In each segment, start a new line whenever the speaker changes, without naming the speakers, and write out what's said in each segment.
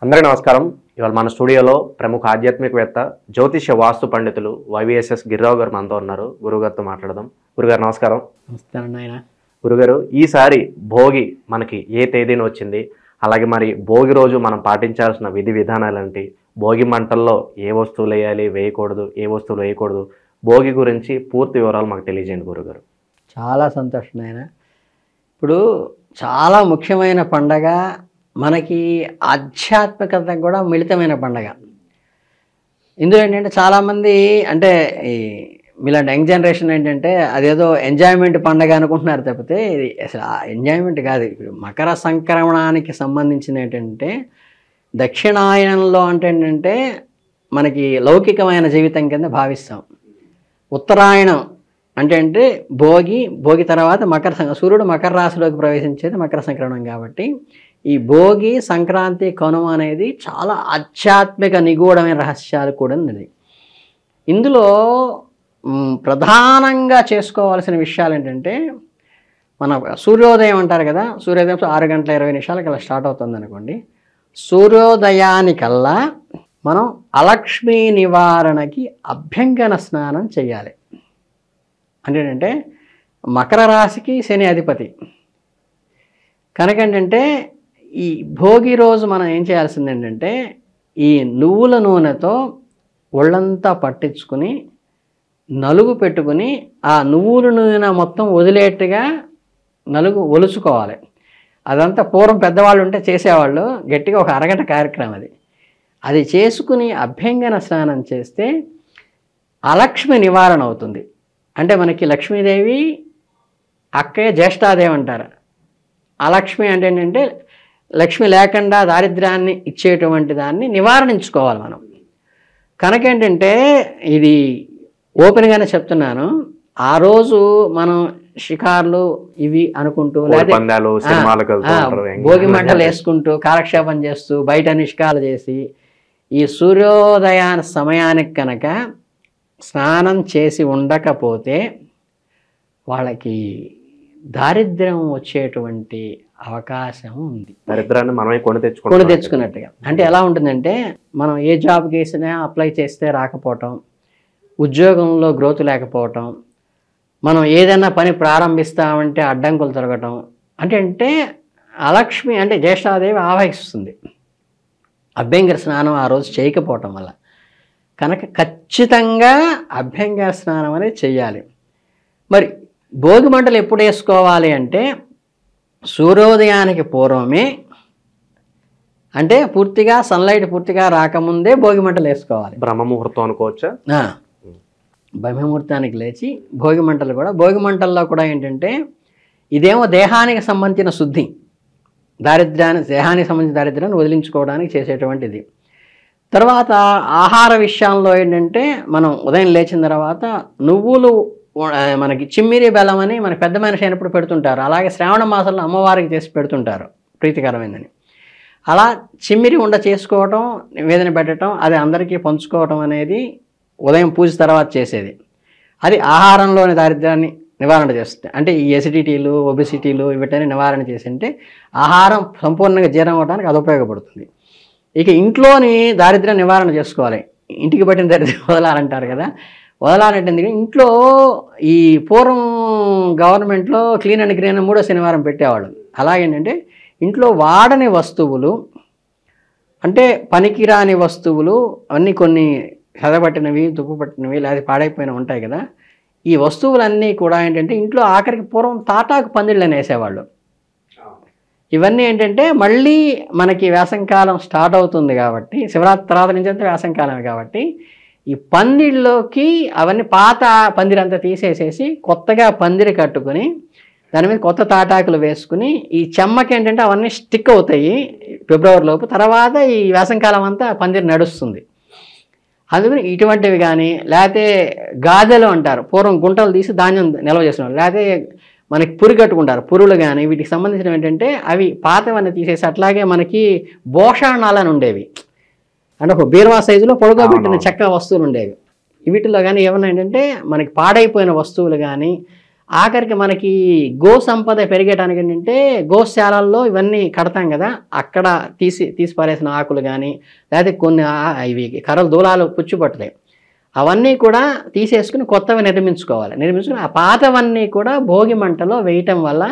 అందరికీ నమస్కారం. ఇవాళ మన స్టూడియోలో ప్రముఖ ఆధ్యాత్మికవేత్త జ్యోతిష్య వాస్తు పండితులు వైవిఎస్ఎస్ గిరిరావు గారు మనతో ఉన్నారు. గురుగారితో మాట్లాడదాం. గురుగారు నమస్కారం.
నమస్కారం ఆయన.
గురుగారు, ఈసారి భోగి మనకి ఏ తేదీన వచ్చింది, అలాగే మరి భోగి రోజు మనం పాటించాల్సిన విధి విధానాలు ఏంటి, భోగి మంటల్లో ఏ వస్తువులు వేయాలి, వేయకూడదు, ఏ వస్తువులు వేయకూడదు, భోగి గురించి పూర్తి వివరాలు మాకు తెలియజేయండి గురుగారు.
చాలా సంతోషం ఆయన. ఇప్పుడు చాలా ముఖ్యమైన పండగ, మనకి ఆధ్యాత్మికత కూడా మిళితమైన పండగ. ఇందులో ఏంటంటే చాలామంది అంటే మీలాంటి యంగ్ జనరేషన్ ఏంటంటే అదేదో ఎంజాయ్మెంట్ పండగ అనుకుంటున్నారు తప్పితే ఇది అసలు ఎంజాయ్మెంట్ కాదు. ఇప్పుడు మకర సంక్రమణానికి సంబంధించిన ఏంటంటే దక్షిణాయనంలో అంటే ఏంటంటే మనకి లౌకికమైన జీవితం కింద భావిస్తాం. ఉత్తరాయణం అంటే భోగి తర్వాత సూర్యుడు మకర రాశిలోకి ప్రవేశించేది మకర సంక్రమణం. కాబట్టి ఈ భోగి, సంక్రాంతి, కనుమ అనేది చాలా ఆధ్యాత్మిక నిగూఢమైన రహస్యాలు కూడా ఉంది. ఇందులో ప్రధానంగా చేసుకోవాల్సిన విషయాలు ఏంటంటే మన సూర్యోదయం అంటారు కదా, సూర్యోదయం 6:20 అలా స్టార్ట్ అవుతుంది అనుకోండి. సూర్యోదయానికల్లా మనం అలక్ష్మీ నివారణకి అభ్యంగన స్నానం చేయాలి. అంటే మకర రాశికి శని అధిపతి కనుక ఏంటంటే ఈ భోగి రోజు మనం ఏం చేయాల్సింది ఏంటంటే ఈ నువ్వుల నూనెతో ఒళ్ళంతా పట్టించుకుని నలుగు పెట్టుకుని ఆ నువ్వుల నూనె మొత్తం వదిలేట్టుగా నలుగు ఒలుచుకోవాలి. అదంతా పూర్వం పెద్దవాళ్ళు ఉంటే చేసేవాళ్ళు, గట్టిగా ఒక అరగంట కార్యక్రమం అది చేసుకుని అభ్యంగన స్నానం చేస్తే అలక్ష్మి నివారణ అవుతుంది. అంటే మనకి లక్ష్మీదేవి అక్కయ్య జ్యేష్ఠాదేవి అంటారు. అలక్ష్మి అంటే ఏంటంటే లక్ష్మి లేకుండా దారిద్ర్యాన్ని ఇచ్చేటువంటి దాన్ని నివారించుకోవాలి మనం. కనుక ఏంటంటే ఇది ఓపెన్గానే చెప్తున్నాను. ఆ రోజు మనం షికార్లు ఇవి అనుకుంటూ భోగి మంటలు వేసుకుంటూ కాలక్షేపం చేస్తూ బయట నిష్కాలు చేసి ఈ సూర్యోదయాన సమయానికి కనుక స్నానం చేసి ఉండకపోతే వాళ్ళకి దారిద్ర్యం వచ్చేటువంటి అవకాశం ఉంది.
దరిద్రాన్ని మనమే కొని
తెచ్చుకున్నట్టుగా. అంటే ఎలా ఉంటుందంటే మనం ఏ జాబ్కి వేసినా అప్లై చేస్తే రాకపోవటం, ఉద్యోగంలో గ్రోత్ లేకపోవటం, మనం ఏదైనా పని ప్రారంభిస్తామంటే అడ్డంకులు తిరగటం. అంటే అలక్ష్మి అంటే జ్యేష్ఠాదేవి ఆవహిస్తుంది. అభ్యంగర స్నానం ఆ రోజు చేయకపోవటం వల్ల కనుక ఖచ్చితంగా అభ్యంగర స్నానం అనేది చెయ్యాలి. మరి భోగి మంటలు ఎప్పుడు వేసుకోవాలి అంటే సూర్యోదయానికి పూర్వమే, అంటే పూర్తిగా సన్లైట్ పూర్తిగా రాకముందే భోగి మంటలు వేసుకోవాలి.
బ్రహ్మముహూర్తం అనుకోవచ్చా?
బ్రహ్మముహూర్తానికి లేచి భోగి మంటల్లో కూడా ఏంటంటే ఇదేమో దేహానికి సంబంధించిన శుద్ధి, దేహానికి సంబంధించిన దారిద్ర్యాన్ని వదిలించుకోవడానికి చేసేటువంటిది. తర్వాత ఆహార విషయంలో ఏంటంటే మనం ఉదయం లేచిన తర్వాత నువ్వులు, మనకి చిమ్మిరి బెల్లం అని మన పెద్ద మనిషి అయినప్పుడు పెడుతుంటారు. అలాగే శ్రావణ మాసంలో అమ్మవారికి చేసి పెడుతుంటారు ప్రీతికరమైందని. అలా చిమ్మిరి ఉండ చేసుకోవటం, నివేదన పెట్టడం, అది అందరికీ పంచుకోవటం అనేది ఉదయం పూజ తర్వాత చేసేది. అది ఆహారంలోని దారిద్ర్యాన్ని నివారణ చేస్తుంది. అంటే ఈ ఎసిడిటీలు, ఒబెసిటీలు వీటిని నివారణ చేసి అంటే ఆహారం సంపూర్ణంగా జీర్ణం అవ్వడానికి అది ఉపయోగపడుతుంది. ఇక ఇంట్లోని దారిద్ర్యం నివారణ చేసుకోవాలి. ఇంటికి పట్టిన దారిద్ర్యం వదలాలంటారు కదా, వదలాలంటే ఇంట్లో ఈ పూర్వం గవర్నమెంట్లో క్లీన్ అండ్ గ్రీన్ 3వ శనివారం పెట్టేవాళ్ళు. అలాగేంటంటే ఇంట్లో వాడని వస్తువులు, అంటే పనికిరాని వస్తువులు అన్నీ కొన్ని చదబట్టినవి, తుప్పు పట్టినవి లేదా పాడైపోయినవి ఉంటాయి కదా, ఈ వస్తువులన్నీ కూడా ఏంటంటే ఇంట్లో ఆఖరికి పూర్వం తాటాకు పందిళ్ళని వేసేవాళ్ళు. ఇవన్నీ ఏంటంటే మళ్ళీ మనకి వేసంకాలం స్టార్ట్ అవుతుంది కాబట్టి, శివరాత్రి తర్వాత నుంచి అంతా వేసంకాలమే కాబట్టి ఈ పందిళ్ళలోకి అవన్నీ పాత పందిరంతా తీసేసేసి కొత్తగా పందిరి కట్టుకుని దాని మీద కొత్త తాటాకులు వేసుకుని ఈ చెమ్మకి ఏంటంటే అవన్నీ స్టిక్ అవుతాయి ఫిబ్రవరి లోపు. తర్వాత ఈ వేసంకాలం అంతా పందిరి నడుస్తుంది. అందుకని ఇటువంటివి కానీ, లేకపోతే గాదెలు అంటారు, పూర్వం గుంటలు తీసి ధాన్యం నిల్వ చేస్తున్నారు, లేకపోతే మనకి పురి కట్టుకుంటారు, పురులు కానీ, వీటికి సంబంధించినవి ఏంటంటే అవి పాతవన్నీ తీసేసి అట్లాగే మనకి భోషాణాలని ఉండేవి, అంటే ఒక బీరువా సైజులో పొడుగోబెట్టిన చెక్క వస్తువులు ఉండేవి. వీటిలో కానీ ఏమన్నా ఏంటంటే మనకి పాడైపోయిన వస్తువులు కానీ ఆఖరికి మనకి గో సంపద పెరిగేటానికి ఏంటంటే గోశాలల్లో ఇవన్నీ కడతాం కదా, అక్కడ తీసి పారేసిన ఆకులు కానీ లేకపోతే కొన్ని ఇవి కర్రలు దూలాలు పుచ్చిపట్టుతాయి, అవన్నీ కూడా తీసేసుకుని కొత్తవి నిర్మించుకుని ఆ పాతవన్నీ కూడా భోగి మంటలో వేయటం వల్ల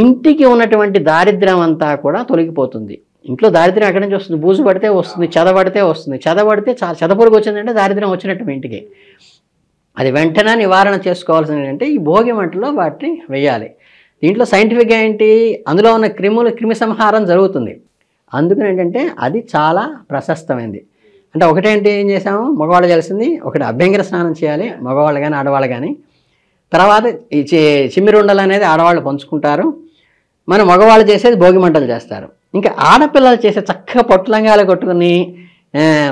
ఇంటికి ఉన్నటువంటి దారిద్ర్యం అంతా కూడా తొలగిపోతుంది. ఇంట్లో దారిద్ర్యం ఎక్కడి నుంచి వస్తుంది? బూజు పడితే వస్తుంది, చెదపడితే వస్తుంది. చెదపడితే చెదపురుగు వచ్చిందంటే దారిద్ర్యం వచ్చినట్టు ఇంటికి. అది వెంటనే నివారణ చేసుకోవాల్సింది ఏంటంటే ఈ భోగి మంటలో వాటిని వేయాలి. దీంట్లో సైంటిఫిక్గా ఏంటి, అందులో ఉన్న క్రిమి సంహారం జరుగుతుంది. అందుకని ఏంటంటే అది చాలా ప్రశస్తమైంది. అంటే ఒకటేంటి, ఏం చేసాము, మగవాళ్ళు చేయాల్సింది ఒకటి అభ్యంగర స్నానం చేయాలి, మగవాళ్ళు కానీ ఆడవాళ్ళు కానీ. తర్వాత ఈ చిమ్మిరుండలు అనేది ఆడవాళ్ళు పంచుకుంటారు, మన మగవాళ్ళు చేసేది భోగి మంటలు చేస్తారు. ఇంకా ఆడపిల్లలు చేసే చక్కగా పొట్లంగాలు కొట్టుకుని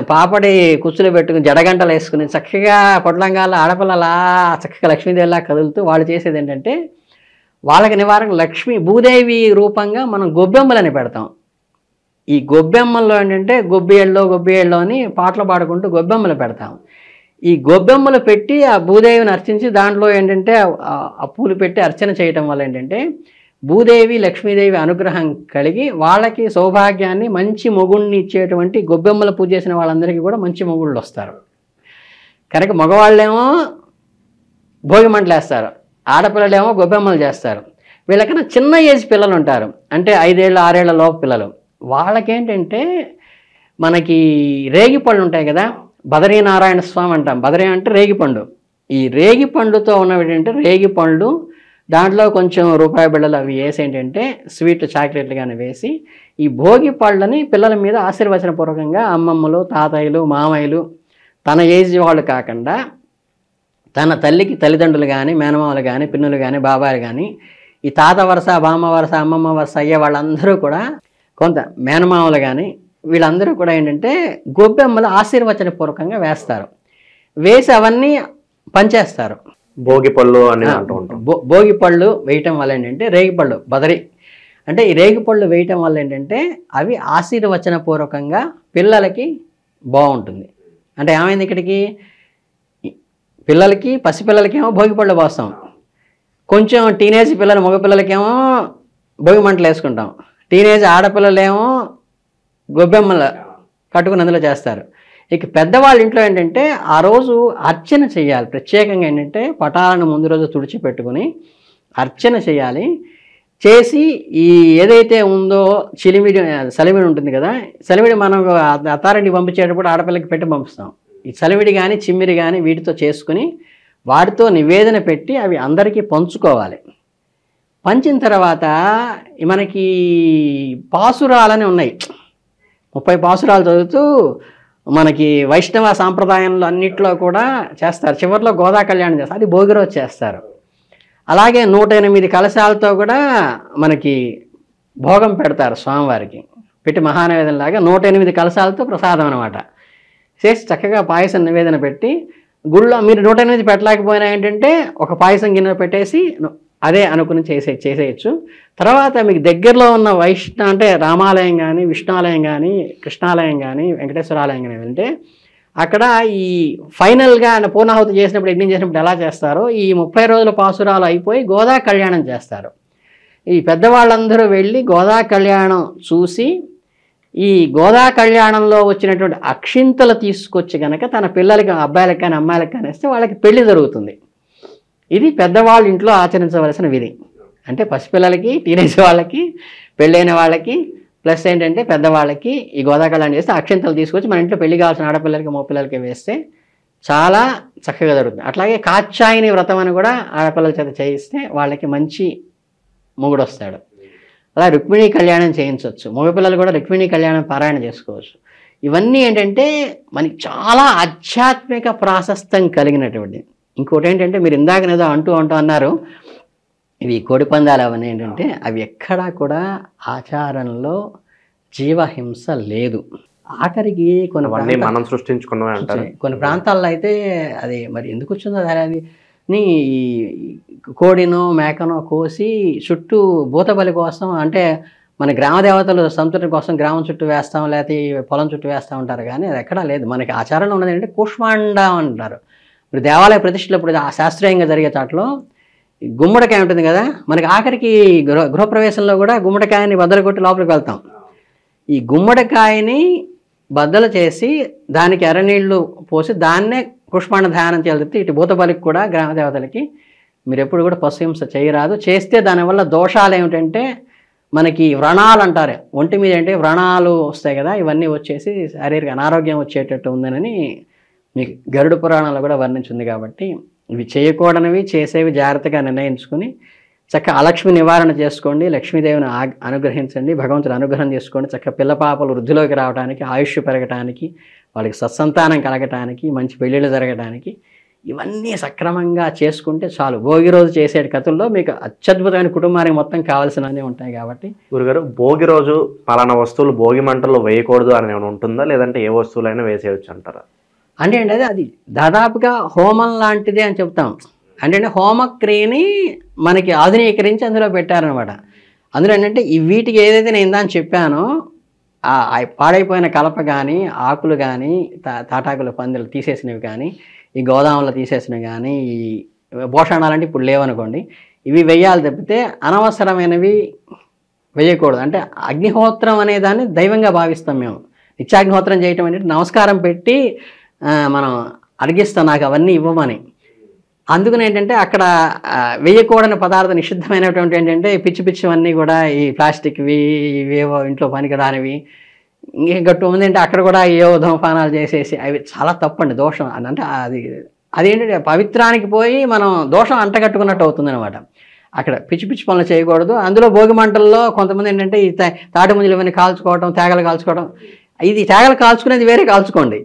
పాపడి కుచ్చులు పెట్టుకుని జడగంటలు వేసుకుని చక్కగా పొట్లంగాలు ఆడపిల్లలా చక్కగా లక్ష్మీదేవిలా కదులుతూ వాళ్ళు చేసేది ఏంటంటే వాళ్ళకి నివారణ భూదేవి రూపంగా మనం గొబ్బెమ్మలని పెడతాం. ఈ గొబ్బెమ్మల్లో ఏంటంటే గొబ్బియేళ్ళలో అని పాటలు పాడుకుంటూ గొబ్బెమ్మలు పెడతాం. ఈ గొబ్బెమ్మలు పెట్టి ఆ భూదేవిని అర్చించి దాంట్లో ఏంటంటే ఆ పూలు పెట్టి అర్చన చేయటం వల్ల ఏంటంటే భూదేవి లక్ష్మీదేవి అనుగ్రహం కలిగి వాళ్ళకి సౌభాగ్యాన్ని మంచి మొగుడిని ఇచ్చేటువంటి గొబ్బెమ్మలు పూజ చేసిన వాళ్ళందరికీ కూడా మంచి మొగుళ్ళు వస్తారు. కనుక మగవాళ్ళేమో భోగి మంటలు వేస్తారు, ఆడపిల్లలేమో గొబ్బెమ్మలు చేస్తారు. వీళ్ళకన్నా చిన్న ఏజ్ పిల్లలు ఉంటారు, అంటే 5 ఏళ్ళ 6 ఏళ్ల లోపు పిల్లలు. వాళ్ళకేంటంటే మనకి రేగిపళ్ళు ఉంటాయి కదా, బదరీనారాయణ స్వామి అంటాం. బదరీ అంటే రేగిపండు. ఈ రేగిపండుతో ఉన్నవి ఏంటంటే రేగిపండు, దాంట్లో కొంచెం రూపాయి బిళ్ళలు అవి వేసి ఏంటంటే స్వీట్లు చాక్లెట్లు కానీ వేసి ఈ భోగి పళ్ళని పిల్లల మీద ఆశీర్వచనపూర్వకంగా అమ్మమ్మలు తాతయ్యలు మామయ్యలు తన ఏజ్ వాళ్ళు కాకుండా తన తల్లికి తల్లిదండ్రులు కానీ మేనమామలు కానీ పిన్నులు కానీ బాబాయిలు కానీ ఈ తాత వరుస బామ్మ వరుస అమ్మమ్మ వరుస అయ్యే వాళ్ళందరూ కూడా కొంత మేనమామలు కానీ వీళ్ళందరూ కూడా ఏంటంటే గొబ్బెమ్మలు ఆశీర్వచనపూర్వకంగా వేస్తారు. వేసి అవన్నీ పంచేస్తారు.
భోగి పళ్ళు అని అంటూ ఉంటాం.
భోగి పళ్ళు వేయటం వల్ల ఏంటంటే రేగిపళ్ళు బదరి అంటే ఈ రేగిపళ్ళు వేయటం వల్ల ఏంటంటే అవి ఆశీర్వచనపూర్వకంగా పిల్లలకి బాగుంటుంది. అంటే ఏమైంది, ఇక్కడికి పిల్లలకి పసిపిల్లలకేమో భోగి పళ్ళు పోస్తాం, కొంచెం టీనేజ్ పిల్లలు మగపిల్లలకేమో భోగి మంటలు వేసుకుంటాం, టీనేజ్ ఆడపిల్లలేమో గొబ్బెమ్మలు కట్టుకుని అందులో చేస్తారు. ఇక పెద్దవాళ్ళ ఇంట్లో ఏంటంటే ఆ రోజు అర్చన చేయాలి. ప్రత్యేకంగా ఏంటంటే పటాలను ముందు రోజు తుడిచిపెట్టుకుని అర్చన చేయాలి. చేసి ఈ ఏదైతే ఉందో సలివిడి ఉంటుంది కదా, సలివిడి మనం అత్తారింటికి పంపించేటప్పుడు ఆడపిల్లకి పెట్టి పంపిస్తాం. ఈ సలివిడి కానీ చిమ్మిరి కానీ వీటితో చేసుకుని వాటితో నివేదన పెట్టి అవి అందరికీ పంచుకోవాలి. పంచిన తర్వాత మనకి పాసురాలని ఉన్నాయి, 30 పాసురాలు చదువుతూ మనకి వైష్ణవ సాంప్రదాయంలో అన్నిట్లో కూడా చేస్తారు. చివరిలో గోదా కళ్యాణం చేస్తారు, అది భోగి రోజు చేస్తారు. అలాగే 108 కలశాలతో కూడా మనకి భోగం పెడతారు స్వామివారికి, పెట్టి మహానివేదనలాగా 108 కలశాలతో ప్రసాదం అనమాట చేసి చక్కగా పాయసం నివేదన పెట్టి గుళ్ళో మీరు 108 పెట్టలేకపోయినా ఏంటంటే ఒక పాయసం గిన్నె పెట్టేసి అదే అనుకుని చేసేయచ్చు. తర్వాత మీకు దగ్గరలో ఉన్న అంటే రామాలయం కానీ విష్ణాలయం కానీ కృష్ణాలయం కానీ వెంకటేశ్వరాలయం కానీ వెళ్తే అక్కడ ఈ ఫైనల్గా పూర్ణాహుతి చేసినప్పుడు యజ్ఞం చేసినప్పుడు ఎలా చేస్తారో ఈ 30 రోజుల పాసురాలు అయిపోయి గోదా కళ్యాణం చేస్తారు. ఈ పెద్దవాళ్ళందరూ వెళ్ళి గోదా కళ్యాణం చూసి ఈ గోదా కళ్యాణంలో వచ్చినటువంటి అక్షింతలు తీసుకొచ్చి కనుక తన పిల్లలకి అబ్బాయిలకు కానీ అమ్మాయిలకు కానీ ఇస్తే వాళ్ళకి పెళ్లి జరుగుతుంది. ఇది పెద్దవాళ్ళ ఇంట్లో ఆచరించవలసిన విధి. అంటే పసిపిల్లలకి టీనేజ్ వాళ్ళకి పెళ్ళైన వాళ్ళకి ప్లస్ ఏంటంటే పెద్దవాళ్ళకి ఈ గోదా కళ్యాణం చేస్తే అక్షింతలు తీసుకొచ్చి మన ఇంట్లో పెళ్లి కావాల్సిన ఆడపిల్లలకి మగపిల్లలకి వేస్తే చాలా చక్కగా జరుగుతుంది. అట్లాగే కాత్యాయని వ్రతం అని కూడా ఆడపిల్లల చేత చేయిస్తే వాళ్ళకి మంచి మొగుడు వస్తాడు. అలా రుక్మిణీ కళ్యాణం చేయించవచ్చు, మగపిల్లలు కూడా రుక్మిణీ కళ్యాణం పారాయణ చేసుకోవచ్చు. ఇవన్నీ ఏంటంటే మనకి చాలా ఆధ్యాత్మిక ప్రాశస్త్యం కలిగినటువంటి. ఇంకోటి ఏంటంటే మీరు ఇందాకనేదో అంటూ అన్నారు, ఇవి కోడిపందాలు అవన్నీ ఏంటంటే అవి ఎక్కడా కూడా ఆచారంలో జీవహింస లేదు. ఆఖరికి
మనం సృష్టించుకున్నాం అంటారు.
కొన్ని ప్రాంతాల్లో అయితే అది మరి ఎందుకు వచ్చిందో అది కోడినో మేకనో కోసి చుట్టూ భూతబలి కోసం, అంటే మన గ్రామ దేవతలు సంతృప్తి కోసం గ్రామం చుట్టూ వేస్తాం, లేకపోతే పొలం చుట్టూ వేస్తూ ఉంటారు. కానీ అది ఎక్కడా లేదు. మనకి ఆచారంలో ఉన్నది ఏంటంటే కూష్మాండ అంటారు. ఇప్పుడు దేవాలయ ప్రతిష్టలు ఇప్పుడు శాస్త్రీయంగా జరిగే చాట్లో గుమ్మడికాయ ఉంటుంది కదా, మనకి ఆఖరికి గృహప్రవేశంలో కూడా గుమ్మడికాయని బద్దలు కొట్టి లోపలికి వెళ్తాం. ఈ గుమ్మడికాయని బద్దలు చేసి దానికి ఎర్రనీళ్లు పోసి దాన్నే పుష్పాండ ధ్యానం చేయాలి. ఇటు భూతబలికి కూడా గ్రామ దేవతలకి మీరు ఎప్పుడు కూడా పశుహింస చేయరాదు. చేస్తే దానివల్ల దోషాలు ఏమిటంటే మనకి వ్రణాలు అంటారు, ఒంటి మీద అంటే వ్రణాలు వస్తాయి కదా, ఇవన్నీ వచ్చేసి శారీరక అనారోగ్యం వచ్చేటట్టు ఉందని మీకు గరుడ పురాణంలో కూడా వర్ణించింది. కాబట్టి ఇవి చేయకూడనివి చేసేవి జాగ్రత్తగా నిర్ణయించుకుని చక్కగా అలక్ష్మి నివారణ చేసుకోండి, లక్ష్మీదేవిని అనుగ్రహించండి, భగవంతుని అనుగ్రహం చేసుకోండి. చక్కగా పిల్ల పాపలు వృద్ధిలోకి రావడానికి, ఆయుష్ పెరగటానికి, వాళ్ళకి సత్సంతానం కలగటానికి, మంచి పెళ్ళిళ్ళు జరగడానికి ఇవన్నీ సక్రమంగా చేసుకుంటే చాలు. భోగి రోజు చేసే కథల్లో మీకు అత్యద్భుతమైన కుటుంబానికి మొత్తం కావాల్సినవన్నీ ఉంటాయి. కాబట్టి
గురుగారు, భోగి రోజు పలానా వస్తువులు భోగి మంటల్లో వేయకూడదు అని ఏమైనా ఉంటుందా, లేదంటే ఏ వస్తువులైనా వేసేయచ్చు అంటారా?
అంటే అది దాదాపుగా హోమం లాంటిదే అని చెప్తాం. అంటే హోమక్రియని మనకి ఆధునీకరించి అందులో పెట్టారనమాట. అందులో ఏంటంటే ఈ వీటికి ఏదైతే నేను ఇందాక చెప్పానో పాడైపోయిన కలప కానీ, ఆకులు కానీ, తాటాకుల పందులు తీసేసినవి కానీ, ఈ గోదాములు తీసేసినవి కానీ, ఈ భోషణాలంటే ఇప్పుడు లేవనుకోండి, ఇవి వెయ్యాలి తప్పితే అనవసరమైనవి వేయకూడదు. అంటే అగ్నిహోత్రం అనే దాన్ని దైవంగా భావిస్తాం మేము. నిత్యాగ్నిహోత్రం చేయటం అంటే నమస్కారం పెట్టి మనం అడిగిస్తాం నాకు అవన్నీ ఇవ్వమని. అందుకని ఏంటంటే అక్కడ వేయకూడని పదార్థం నిషిద్ధమైనటువంటి ఏంటంటే పిచ్చి పిచ్చివన్నీ కూడా ఈ ప్లాస్టిక్వి, ఇవేవో ఇంట్లో పనికిరానివి, ఇంకా గట్టు ఉంది అంటే అక్కడ కూడా ఏవో ధూమపానాలు చేసేసి అవి చాలా తప్పండి, దోషం. అంటే అదేంటంటే పవిత్రానికి పోయి మనం దోషం అంటగట్టుకున్నట్టు అవుతుంది అనమాట. అక్కడ పిచ్చి పిచ్చి పనులు చేయకూడదు. అందులో భోగి మంటల్లో కొంతమంది ఏంటంటే ఈ తాటి ముంజలు ఇవన్నీ కాల్చుకోవడం, తేగలు కాల్చుకోవడం, ఇది తేగలు కాల్చుకునేది వేరే కాల్చుకోండి,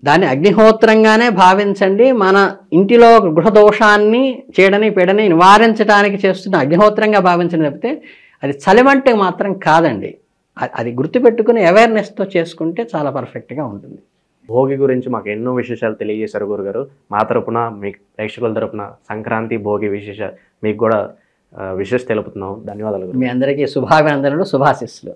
దాన్ని అగ్నిహోత్రంగానే భావించండి. మన ఇంటిలో గృహదోషాన్ని చీడని పీడని నివారించడానికి చేస్తున్న అగ్నిహోత్రంగా భావించండి తప్పితే అది చలిమంటే మాత్రం కాదండి. అది గుర్తుపెట్టుకుని అవేర్నెస్తో చేసుకుంటే చాలా పర్ఫెక్ట్గా ఉంటుంది.
భోగి గురించి మాకు ఎన్నో విశేషాలు తెలియజేశారు గురుగారు. మా తరపున, మీ ప్రేక్షకుల తరపున సంక్రాంతి భోగి మీకు కూడా విశేష తెలుపుతున్నాం. ధన్యవాదాలు.
మీ అందరికీ శుభాభినందనలు, శుభాశీస్సులు.